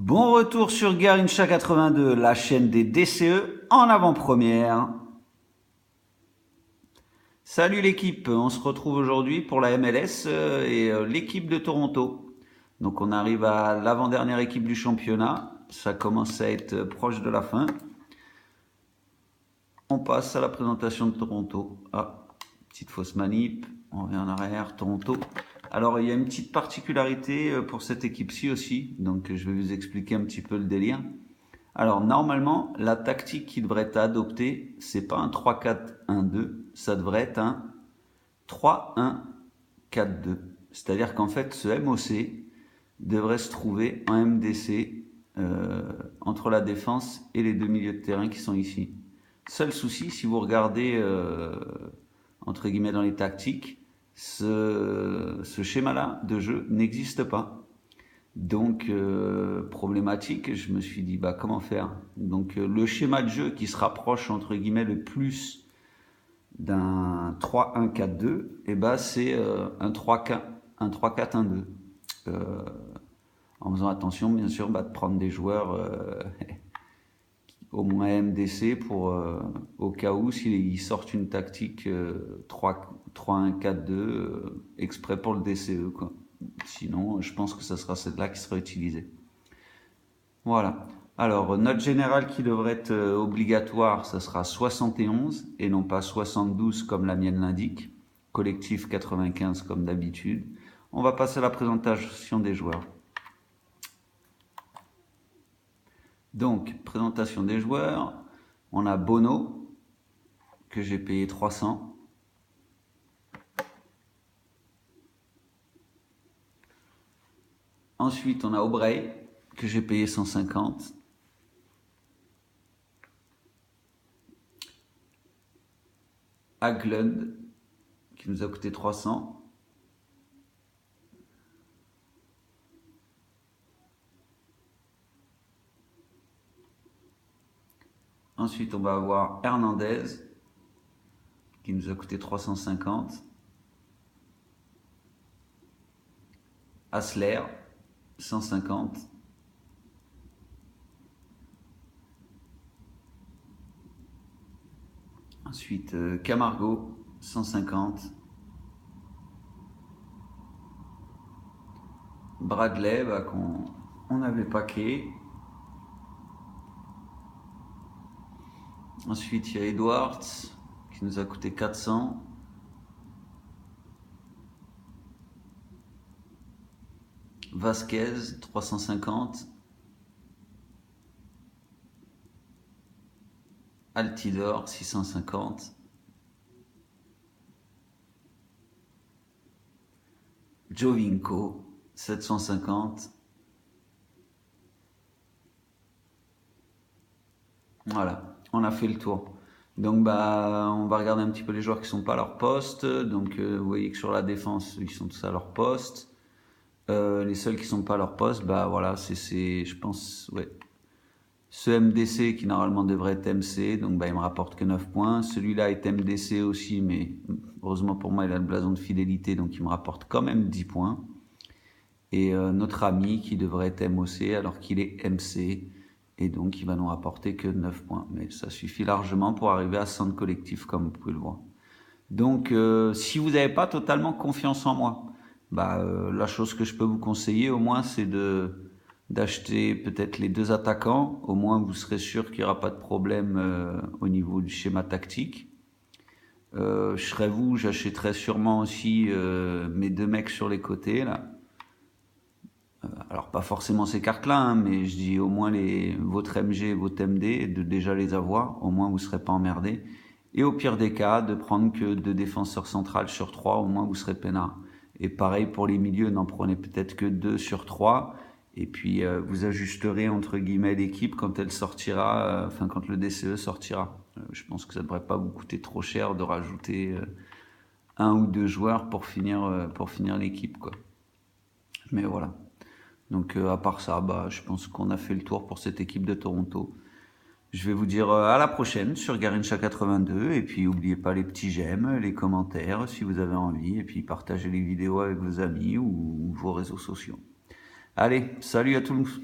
Bon retour sur Garincha 82, la chaîne des DCE en avant-première. Salut l'équipe, on se retrouve aujourd'hui pour la MLS et l'équipe de Toronto. Donc on arrive à l'avant-dernière équipe du championnat, ça commence à être proche de la fin. On passe à la présentation de Toronto. Ah, petite fausse manip, on revient en arrière, Toronto. Alors il y a une petite particularité pour cette équipe-ci aussi, donc je vais vous expliquer un petit peu le délire. Alors normalement, la tactique qui devrait être adoptée, c'est pas un 3-4-1-2, ça devrait être un 3-1-4-2. C'est-à-dire qu'en fait, ce MOC devrait se trouver en MDC entre la défense et les deux milieux de terrain qui sont ici. Seul souci, si vous regardez entre guillemets dans les tactiques, ce schéma-là de jeu n'existe pas. Donc problématique, je me suis dit bah comment faire. Donc le schéma de jeu qui se rapproche entre guillemets le plus d'un 3-1-4-2, et bah c'est un 3-4-1-2. En faisant attention bien sûr bah, de prendre des joueurs au moins MDC pour au cas où s'ils sortent une tactique 3-1-4-2 exprès pour le DCE quoi. Sinon, je pense que ça sera celle-là qui sera utilisée. Voilà. Alors, note générale qui devrait être obligatoire, ça sera 71 et non pas 72 comme la mienne l'indique. Collectif 95 comme d'habitude. On va passer à la présentation des joueurs. Donc, présentation des joueurs. On a Bono, que j'ai payé 300. Ensuite, on a Aubrey, que j'ai payé 150. Haglund, qui nous a coûté 300. Ensuite, on va avoir Hernandez, qui nous a coûté 350. Hassler, 150. Ensuite, Camargo, 150. Bradley, bah, qu'on avait paqué. Ensuite, il y a Edwards, qui nous a coûté 400. Vasquez, 350. Altidore, 650. Jovinko, 750. Voilà, on a fait le tour. Donc bah on va regarder un petit peu les joueurs qui sont pas à leur poste. Donc vous voyez que sur la défense, ils sont tous à leur poste. Les seuls qui sont pas à leur poste, bah voilà, c'est je pense, ouais. Ce MDC qui normalement devrait être MC, donc bah il me rapporte que 9 points. Celui-là est MDC aussi, mais heureusement pour moi il a le blason de fidélité, donc il me rapporte quand même 10 points. Et notre ami qui devrait être MOC alors qu'il est MC, et donc il va nous rapporter que 9 points. Mais ça suffit largement pour arriver à 100 collectif comme vous pouvez le voir. Donc si vous n'avez pas totalement confiance en moi, bah, la chose que je peux vous conseiller au moins c'est d'acheter peut-être les deux attaquants. Au moins vous serez sûr qu'il n'y aura pas de problème au niveau du schéma tactique. Je serais vous, j'achèterais sûrement aussi mes deux mecs sur les côtés là. Alors pas forcément ces cartes-là, hein, mais je dis au moins votre MG, votre MD, de déjà les avoir, au moins vous ne serez pas emmerdé. Et au pire des cas, de prendre que 2 défenseurs centrales sur 3, au moins vous serez peinard. Et pareil pour les milieux, n'en prenez peut-être que 2 sur 3, et puis vous ajusterez entre guillemets l'équipe quand elle sortira, enfin quand le DCE sortira. Je pense que ça ne devrait pas vous coûter trop cher de rajouter 1 ou 2 joueurs pour finir l'équipe, quoi. Mais voilà. Donc à part ça, bah, je pense qu'on a fait le tour pour cette équipe de Toronto. Je vais vous dire à la prochaine sur Garincha 82 et puis n'oubliez pas les petits j'aime, les commentaires si vous avez envie et puis partagez les vidéos avec vos amis ou vos réseaux sociaux. Allez, salut à tous.